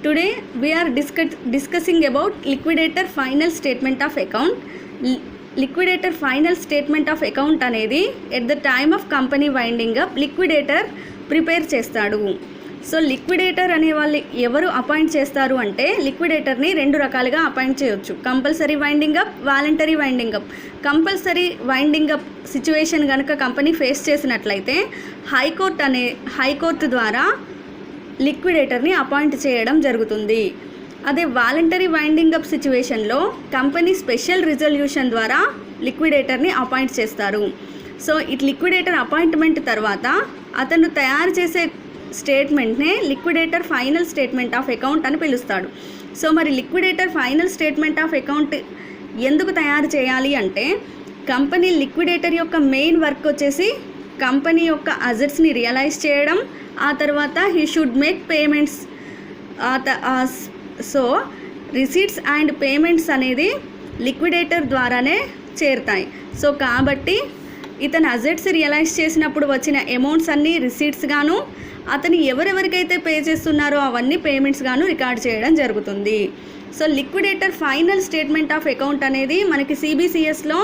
Today we are discussing about liquidator final statement of account. Liquidator final statement of account అనేది at the time of company winding up liquidator prepare చేస్తాడు. So liquidator అనే వాళ్ళు ఎవరు appoint చేస్తారు అంటే లిక్విడేటర్ని రెండు రకాలుగా అపాయింట్ చేయొచ్చు. Compulsory winding up, voluntary winding up. Compulsory winding up situation కనుక కంపెనీ ఫేస్ చేసినట్లయితే హైకోర్టు ద్వారా లిక్విడేటర్ని అపాయింట్ చేయడం జరుగుతుంది. అదే వాలంటరీ వైండింగ్ అప్ సిచ్యువేషన్లో కంపెనీ స్పెషల్ రిజల్యూషన్ ద్వారా లిక్విడేటర్ని అపాయింట్ చేస్తారు. సో ఇట్ లిక్విడేటర్ అపాయింట్మెంట్ తర్వాత అతను తయారు చేసే స్టేట్మెంట్నే liquidator final statement of account అని పిలుస్తాడు. సో మరి liquidator final statement of account ఎందుకు తయారు చేయాలి అంటే కంపెనీ లిక్విడేటర్ యొక్క మెయిన్ వర్క్ వచ్చేసి కంపెనీ యొక్క అసెట్స్ని రియలైజ్ చేయడం, ఆ తర్వాత he should make payments. So receipts and payments అనేది లిక్విడేటర్ ద్వారానే చేరుతాయి. సో కాబట్టి ఇతను అసెట్స్ రియలైజ్ చేసినప్పుడు వచ్చిన అమౌంట్స్ అన్నీ రిసీట్స్ గాను, అతను ఎవరెవరికైతే పే చేస్తున్నారో అవన్నీ పేమెంట్స్ గాను రికార్డ్ చేయడం జరుగుతుంది. So liquidator final statement of account అనేది మనకి సిబిసిఎస్లో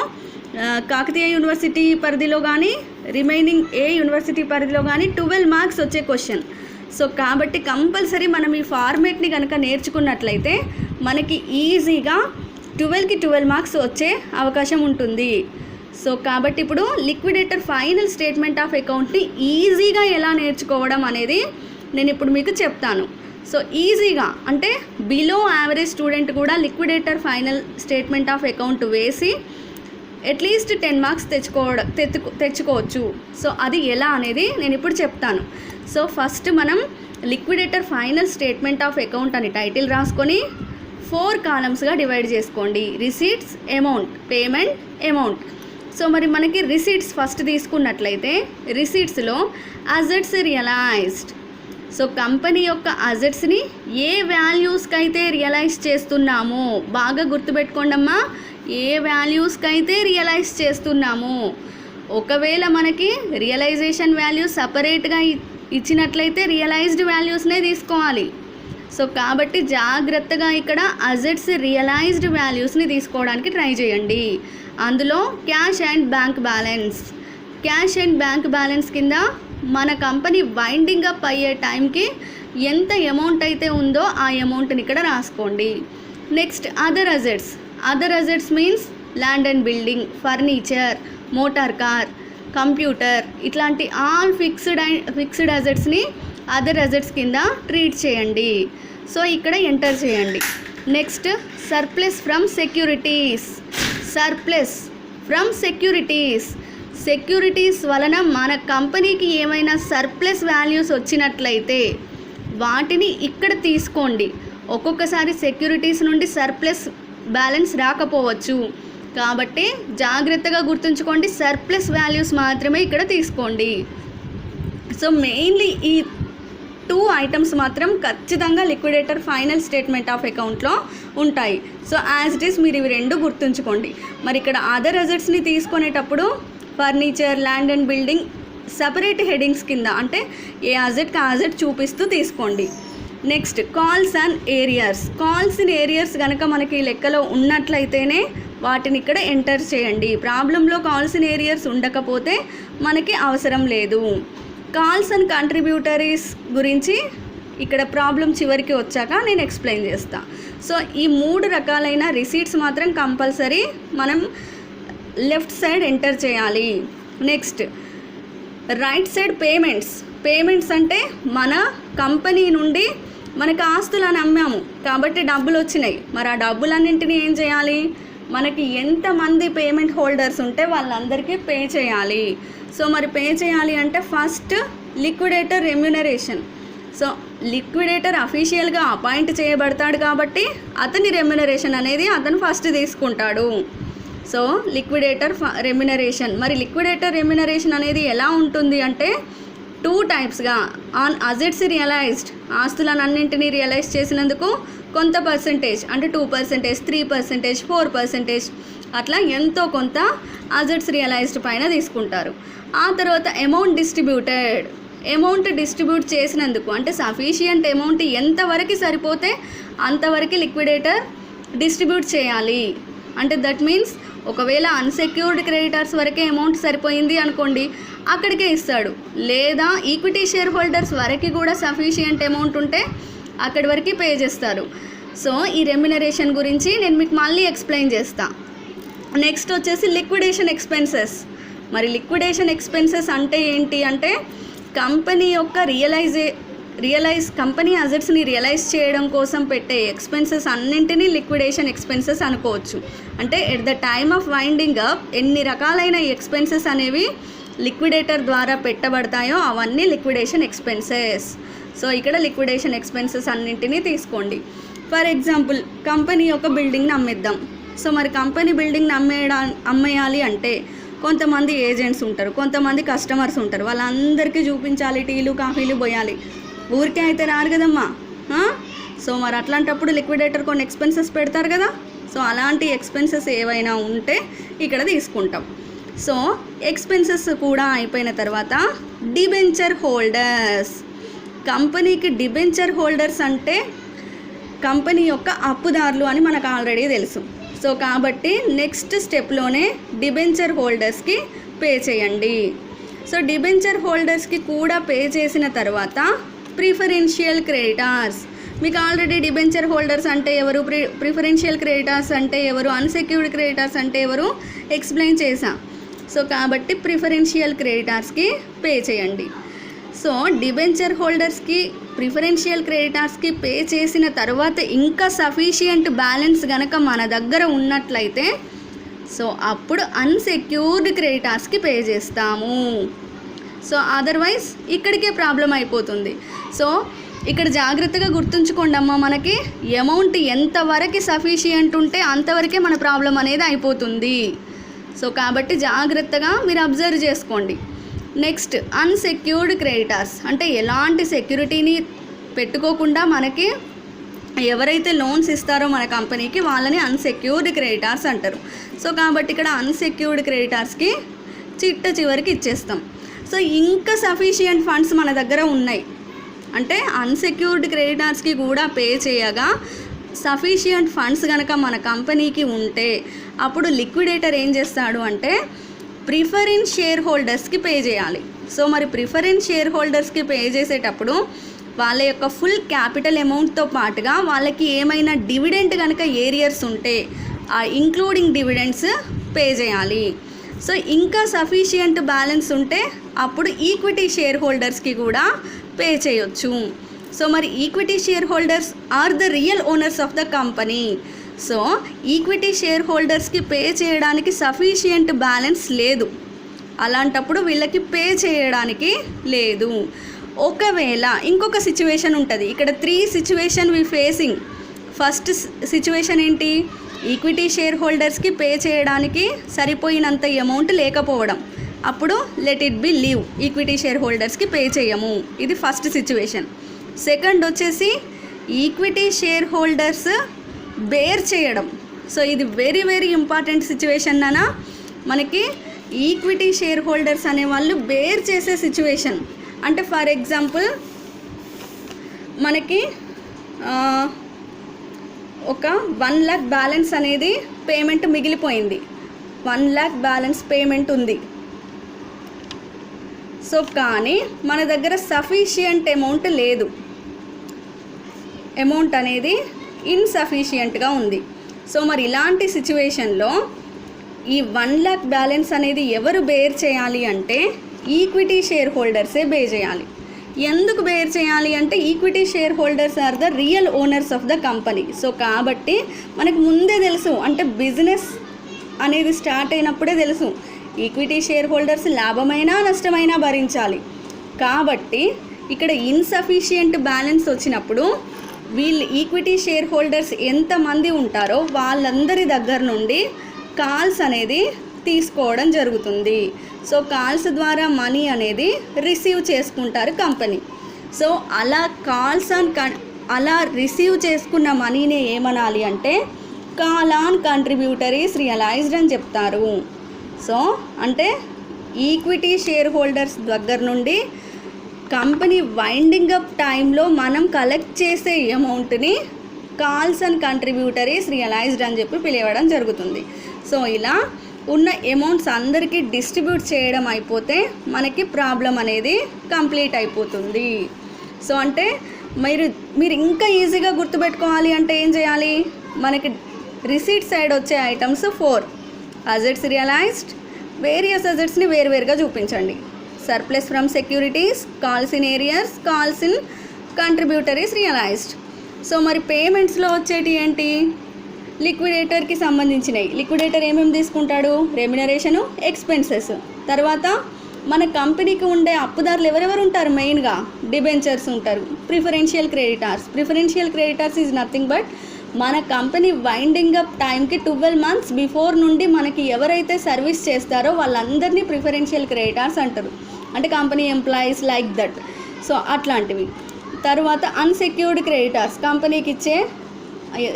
కాకతీయ యూనివర్సిటీ పరిధిలో కానీ రిమైనింగ్ ఏ యూనివర్సిటీ పరిధిలో కానీ 12 మార్క్స్ వచ్చే క్వశ్చన్. సో కాబట్టి కంపల్సరీ మనం ఈ ఫార్మేట్ని కనుక నేర్చుకున్నట్లయితే మనకి ఈజీగా 12కి 12 మార్క్స్ వచ్చే అవకాశం ఉంటుంది. సో కాబట్టి ఇప్పుడు లిక్విడేటర్ ఫైనల్ స్టేట్మెంట్ ఆఫ్ అకౌంట్ని ఈజీగా ఎలా నేర్చుకోవడం అనేది నేను ఇప్పుడు మీకు చెప్తాను. సో ఈజీగా అంటే బిలో యావరేజ్ స్టూడెంట్ కూడా liquidator final statement of account వేసి అట్లీస్ట్ 10 మార్క్స్ తెచ్చుకోవచ్చు. సో అది ఎలా అనేది నేను ఇప్పుడు చెప్తాను. సో ఫస్ట్ మనం liquidator final statement of account అని టైటిల్ రాసుకొని 4 కాలమ్స్గా డివైడ్ చేసుకోండి. Receipts, amount, payment, amount. So మరి మనకి రిసీట్స్ ఫస్ట్ తీసుకున్నట్లయితే రిసీట్స్లో అసెట్స్ రియలైజ్డ్. సో కంపెనీ యొక్క అసెట్స్ని ఏ వాల్యూస్కి అయితే రియలైజ్ చేస్తున్నామో బాగా గుర్తుపెట్టుకోండమ్మా, ఏ వాల్యూస్కి అయితే రియలైజ్ చేస్తున్నామో. ఒకవేళ మనకి రియలైజేషన్ వాల్యూ సపరేట్గా ఇచ్చినట్లయితే రియలైజ్డ్ వాల్యూస్నే తీసుకోవాలి. సో కాబట్టి జాగ్రత్తగా ఇక్కడ అసెట్స్ రియలైజ్డ్ వాల్యూస్ని తీసుకోవడానికి ట్రై చేయండి. అందులో cash and bank balance. Cash and bank balance కింద మన కంపెనీ వైండింగ్ అప్ అయ్యే టైంకి ఎంత అమౌంట్ అయితే ఉందో ఆ అమౌంట్ని ఇక్కడ రాసుకోండి. Next other assets. Other assets means land and building, furniture, motor car, computer, ఇట్లాంటి ఆల్ ఫిక్స్డ్ అసెట్స్ని అదర్ అసెట్స్ కింద ట్రీట్ చేయండి. సో ఇక్కడ ఎంటర్ చేయండి. Next surplus from securities. Surplus from securities. Securities వలన మన కంపెనీకి ఏమైనా సర్ప్లస్ వాల్యూస్ వచ్చినట్లయితే వాటిని ఇక్కడ తీసుకోండి. ఒక్కొక్కసారి సెక్యూరిటీస్ నుండి సర్ప్లస్ బ్యాలెన్స్ రాకపోవచ్చు కాబట్టి జాగ్రత్తగా గుర్తుంచుకోండి, సర్ప్లస్ వాల్యూస్ మాత్రమే ఇక్కడ తీసుకోండి. సో మెయిన్లీ ఈ 2 ఐటమ్స్ మాత్రం ఖచ్చితంగా లిక్విడేటర్ ఫైనల్ స్టేట్మెంట్ ఆఫ్ అకౌంట్లో ఉంటాయి. సో యాజ్ ఇట్ ఈస్ మీరు ఇవి 2 గుర్తుంచుకోండి. మరి ఇక్కడ అదర్ అసెట్స్ని తీసుకునేటప్పుడు furniture, land and building separate headings కింద అంటే ఏ అసెట్కి ఆ అసెట్ చూపిస్తూ తీసుకోండి. Next calls and arrears. Calls in arrears కనుక మనకి లెక్కలో ఉన్నట్లయితేనే వాటిని ఇక్కడ ఎంటర్ చేయండి. ప్రాబ్లంలో కాల్స్ ఇన్ ఏరియర్స్ ఉండకపోతే మనకి అవసరం లేదు. కాల్స్ అండ్ కంట్రిబ్యూటరీస్ గురించి ఇక్కడ ప్రాబ్లం చివరికి వచ్చాక నేను ఎక్స్ప్లెయిన్ చేస్తాను. సో ఈ 3 రకాలైన రిసీట్స్ మాత్రం కంపల్సరీ మనం లెఫ్ట్ సైడ్ ఎంటర్ చేయాలి. Next right side payments. Payments అంటే మన కంపెనీ నుండి మనకు ఆస్తులను అమ్మాము కాబట్టి డబ్బులు వచ్చినాయి. మరి ఆ డబ్బులన్నింటినీ ఏం చేయాలి, మనకి ఎంతమంది పేమెంట్ హోల్డర్స్ ఉంటే వాళ్ళందరికీ పే చేయాలి. సో మరి పే చేయాలి అంటే first liquidator remuneration. So liquidator అఫీషియల్గా అపాయింట్ చేయబడతాడు కాబట్టి అతని రెమ్యునరేషన్ అనేది అతను ఫస్ట్ తీసుకుంటాడు. So liquidator remuneration. మరి లిక్విడేటర్ రెమ్యునరేషన్ అనేది ఎలా ఉంటుంది అంటే 2 టైప్స్గా. ఆన్ అసెట్స్ రియలైజ్డ్, ఆస్తులను అన్నింటినీ రియలైజ్ చేసినందుకు కొంత పర్సంటేజ్ అంటే 2%, 3%, 4% అట్లా ఎంతో కొంత అసెట్స్ రియలైజ్డ్ పైన తీసుకుంటారు. ఆ తర్వాత అమౌంట్ డిస్ట్రిబ్యూటెడ్. అమౌంట్ డిస్ట్రిబ్యూట్ చేసినందుకు, అంటే సఫిషియంట్ అమౌంట్ ఎంతవరకు సరిపోతే అంతవరకు లిక్విడేటర్ డిస్ట్రిబ్యూట్ చేయాలి. అంటే దట్ మీన్స్ ఒకవేళ అన్సెక్యూర్డ్ క్రెడిటర్స్ వరకే అమౌంట్ సరిపోయింది అనుకోండి, అక్కడికే ఇస్తాడు. లేదా ఈక్విటీ షేర్ హోల్డర్స్ వరకు కూడా సఫిషియంట్ అమౌంట్ ఉంటే అక్కడి వరకు పే చేస్తారు. సో ఈ రెమ్యునరేషన్ గురించి నేను మీకు మళ్ళీ ఎక్స్ప్లెయిన్ చేస్తా. నెక్స్ట్ వచ్చేసి లిక్విడేషన్ ఎక్స్పెన్సెస్. మరి లిక్విడేషన్ ఎక్స్పెన్సెస్ అంటే ఏంటి అంటే కంపెనీ యొక్క కంపెనీ అసెట్స్ని రియలైజ్ చేయడం కోసం పెట్టే ఎక్స్పెన్సెస్ అన్నింటినీ లిక్విడేషన్ ఎక్స్పెన్సెస్ అనుకోవచ్చు. అంటే at the time of winding up ఎన్ని రకాలైన ఎక్స్పెన్సెస్ అనేవి లిక్విడేటర్ ద్వారా పెట్టబడతాయో అవన్నీ లిక్విడేషన్ ఎక్స్పెన్సెస్. సో ఇక్కడ లిక్విడేషన్ ఎక్స్పెన్సెస్ అన్నింటినీ తీసుకోండి. ఫర్ ఎగ్జాంపుల్ కంపెనీ యొక్క బిల్డింగ్ని అమ్మేద్దాం. సో మరి కంపెనీ బిల్డింగ్ని అమ్మేయాలి అంటే కొంతమంది ఏజెంట్స్ ఉంటారు, కొంతమంది కస్టమర్స్ ఉంటారు, వాళ్ళందరికీ చూపించాలి, టీలు కాఫీలు పోయాలి, ఊరికే అయితే రారు కదమ్మా. సో మరి అట్లాంటప్పుడు లిక్విడేటర్ కొన్ని ఎక్స్పెన్సెస్ పెడతారు కదా. సో అలాంటి ఎక్స్పెన్సెస్ ఏవైనా ఉంటే ఇక్కడ తీసుకుంటాం. సో ఎక్స్పెన్సెస్ కూడా అయిపోయిన తర్వాత డిబెంచర్ హోల్డర్స్. కంపెనీకి డిబెంచర్ హోల్డర్స్ అంటే కంపెనీ యొక్క అప్పుదారులు అని మనకు ఆల్రెడీ తెలుసు. సో కాబట్టి నెక్స్ట్ స్టెప్లోనే డిబెంచర్ హోల్డర్స్కి పే చేయండి. సో డిబెంచర్ హోల్డర్స్కి కూడా పే చేసిన తర్వాత ప్రిఫరెన్షియల్ క్రెడిటార్స్. మీకు ఆల్రెడీ డిబెంచర్ హోల్డర్స్ అంటే ఎవరు, ప్రిఫరెన్షియల్ క్రెడిటార్స్ అంటే ఎవరు, అన్సెక్యూర్డ్ క్రెడిటార్స్ అంటే ఎవరు ఎక్స్ప్లెయిన్ చేసా. సో కాబట్టి ప్రిఫరెన్షియల్ క్రెడిటార్స్కి పే చేయండి. సో డిబెంచర్ హోల్డర్స్కి ప్రిఫరెన్షియల్ క్రెడిటార్స్కి పే చేసిన తర్వాత ఇంకా సఫిషియంట్ బ్యాలెన్స్ కనుక మన దగ్గర ఉన్నట్లయితే సో అప్పుడు అన్సెక్యూర్డ్ క్రెడిటార్స్కి పే చేస్తాము. సో అదర్వైజ్ ఇక్కడికే ప్రాబ్లం అయిపోతుంది. సో ఇక్కడ జాగ్రత్తగా గుర్తుంచుకోండి అమ్మ, మనకి అమౌంట్ ఎంతవరకు సఫిషియంట్ ఉంటే అంతవరకే మన ప్రాబ్లం అనేది అయిపోతుంది. సో కాబట్టి జాగ్రత్తగా మీరు అబ్జర్వ్ చేసుకోండి. నెక్స్ట్ అన్సెక్యూర్డ్ క్రెడిటార్స్ అంటే ఎలాంటి సెక్యూరిటీని పెట్టుకోకుండా మనకి ఎవరైతే లోన్స్ ఇస్తారో మన కంపెనీకి వాళ్ళని అన్సెక్యూర్డ్ క్రెడిటార్స్ అంటారు. సో కాబట్టి ఇక్కడ అన్సెక్యూర్డ్ క్రెడిటార్స్కి చివరికి ఇచ్చేస్తాం. సో ఇంకా సఫిషియంట్ ఫండ్స్ మన దగ్గర ఉన్నాయి అంటే అన్సెక్యూర్డ్ క్రెడిటార్స్కి కూడా పే చేయగా సఫిషియంట్ ఫండ్స్ కనుక మన కంపెనీకి ఉంటే అప్పుడు లిక్విడేటర్ ఏం చేస్తాడు అంటే ప్రిఫరెన్స్ షేర్ హోల్డర్స్కి పే చేయాలి. సో మరి ప్రిఫరెన్స్ షేర్ హోల్డర్స్కి పే చేసేటప్పుడు వాళ్ళ యొక్క ఫుల్ క్యాపిటల్ అమౌంట్తో పాటుగా వాళ్ళకి ఏమైనా డివిడెంట్ కనుక ఏరియర్స్ ఉంటే ఆ ఇంక్లూడింగ్ డివిడెంట్స్ పే చేయాలి. సో ఇంకా సఫిషియంట్ బ్యాలెన్స్ ఉంటే అప్పుడు ఈక్విటీ షేర్ హోల్డర్స్కి కూడా పే చేయొచ్చు. సో మరి equity share holders are the real owners of the company. So equity share హోల్డర్స్కి పే చేయడానికి సఫిషియంట్ బ్యాలెన్స్ లేదు, అలాంటప్పుడు వీళ్ళకి పే చేయడానికి లేదు. ఒకవేళ ఇంకొక సిచ్యువేషన్ ఉంటుంది, ఇక్కడ 3 situation we facing. First situation ఏంటి, ఈక్విటీ షేర్ హోల్డర్స్కి పే చేయడానికి సరిపోయినంత అమౌంట్ లేకపోవడం, అప్పుడు let it be leave, equity share హోల్డర్స్కి పే చేయము, ఇది ఫస్ట్ సిచ్యువేషన్. సెకండ్ వచ్చేసి ఈక్విటీ షేర్ హోల్డర్స్ బేర్ చేయడం. సో ఇది వెరీ వెరీ ఇంపార్టెంట్ సిచ్యువేషన్ నానా. మనకి ఈక్విటీ షేర్ హోల్డర్స్ అనేవాళ్ళు బేర్ చేసే సిచ్యువేషన్ అంటే ఫర్ ఎగ్జాంపుల్ మనకి ఒక 1 lakh బ్యాలెన్స్ అనేది పేమెంట్ మిగిలిపోయింది, 1 lakh బ్యాలెన్స్ పేమెంట్ ఉంది. సో కానీ మన దగ్గర సఫిషియంట్ అమౌంట్ లేదు, అమౌంట్ అనేది ఇన్సఫిషియంట్గా ఉంది. సో మరి ఇలాంటి సిచ్యువేషన్లో ఈ 1 lakh బ్యాలెన్స్ అనేది ఎవరు బేర్ చేయాలి అంటే ఈక్విటీ షేర్ హోల్డర్సే బేర్ చేయాలి. ఎందుకు బేర్ చేయాలి అంటే equity share holders are the real owners of the company. So కాబట్టి మనకు ముందే తెలుసు, అంటే బిజినెస్ అనేది స్టార్ట్ అయినప్పుడే తెలుసు ఈక్విటీ షేర్ హోల్డర్స్ లాభమైనా నష్టమైనా భరించాలి. కాబట్టి ఇక్కడ ఇన్సఫిషియంట్ బ్యాలెన్స్ వచ్చినప్పుడు వీళ్ళు ఈక్విటీ షేర్ హోల్డర్స్ ఎంతమంది ఉంటారో వాళ్ళందరి దగ్గర నుండి కాల్స్ అనేది తీసుకోవడం జరుగుతుంది. సో కాల్స్ ద్వారా మనీ అనేది రిసీవ్ చేసుకుంటారు కంపెనీ. సో అలా అలా రిసీవ్ చేసుకున్న మనీని ఏమనాలి అంటే కాల్ ఆన్ కంట్రిబ్యూటరీస్ రియలైజ్డ్ అని చెప్తారు. సో అంటే ఈక్విటీ షేర్ హోల్డర్స్ దగ్గర నుండి కంపెనీ వైండింగ్ అప్ టైంలో మనం కలెక్ట్ చేసే అమౌంట్ని కాల్స్ అండ్ కంట్రిబ్యూటరీస్ రియలైజ్డ్ అని చెప్పి పిలవడం జరుగుతుంది. సో ఇలా ఉన్న అమౌంట్స్ అందరికీ డిస్ట్రిబ్యూట్ చేయడం అయిపోతే మనకి ప్రాబ్లం అనేది కంప్లీట్ అయిపోతుంది. సో అంటే మీరు ఇంకా ఈజీగా గుర్తుపెట్టుకోవాలి అంటే ఏం చేయాలి, మనకి రిసీట్ సైడ్ వచ్చే ఐటమ్స్ 4 అసెట్స్ రియలైజ్డ్, వేరియస్ అసెట్స్ని వేరువేరుగా చూపించండి. Surplus from securities, calls in arrears, calls in contributories realised. So మరి పేమెంట్స్లో వచ్చేటి ఏంటి, లిక్విడేటర్కి సంబంధించినవి. లిక్విడేటర్ ఏమేమి తీసుకుంటాడు, రెమ్యునరేషను, ఎక్స్పెన్సెస్. తర్వాత మన కంపెనీకి ఉండే అప్పుదారులు ఎవరెవరు ఉంటారు, మెయిన్గా డిబెంచర్స్ ఉంటారు, preferential creditors. Preferential creditors is nothing but మన కంపెనీ వైండింగ్ అప్ టైంకి 12 months బిఫోర్ నుండి మనకి ఎవరైతే సర్వీస్ చేస్తారో వాళ్ళందరినీ ప్రిఫరెన్షియల్ క్రెడిటార్స్ అంటారు. అంటే company employees like that. So అట్లాంటివి. తర్వాత అన్సెక్యూర్డ్ క్రెడిటార్స్, కంపెనీకి ఇచ్చే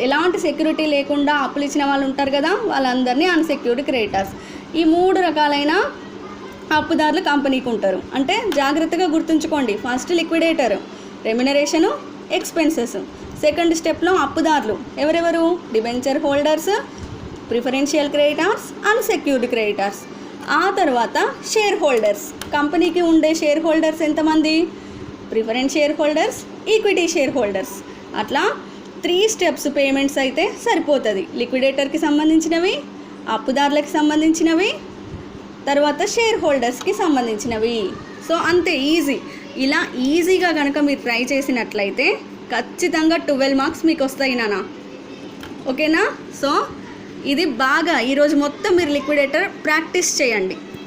ఎలాంటి సెక్యూరిటీ లేకుండా అప్పులు ఇచ్చిన వాళ్ళు ఉంటారు కదా, వాళ్ళందరినీ అన్సెక్యూర్డ్ క్రెడిటార్స్. ఈ 3 రకాలైన అప్పుదారులు కంపెనీకి ఉంటారు. అంటే జాగ్రత్తగా గుర్తుంచుకోండి. First liquidator, remuneration, expenses. Second స్టెప్లో అప్పుదారులు ఎవరెవరు, debenture holders, preferential creditors, unsecured creditors. ఆ తర్వాత షేర్ హోల్డర్స్, కంపెనీకి ఉండే షేర్ హోల్డర్స్ ఎంతమంది, preference share holders, equity share holders. అట్లా 3 steps పేమెంట్స్ అయితే సరిపోతుంది. లిక్విడేటర్కి సంబంధించినవి, అప్పుదారులకు సంబంధించినవి, తర్వాత షేర్ హోల్డర్స్కి సంబంధించినవి. సో అంతే, ఈజీ. ఇలా ఈజీగా కనుక మీరు ట్రై చేసినట్లయితే ఖచ్చితంగా 12 marks మీకు వస్తాయి నాన్న. ఓకేనా? సో ఇది బాగా ఈరోజు మొత్తం మీరు లిక్విడేటర్ ప్రాక్టీస్ చేయండి.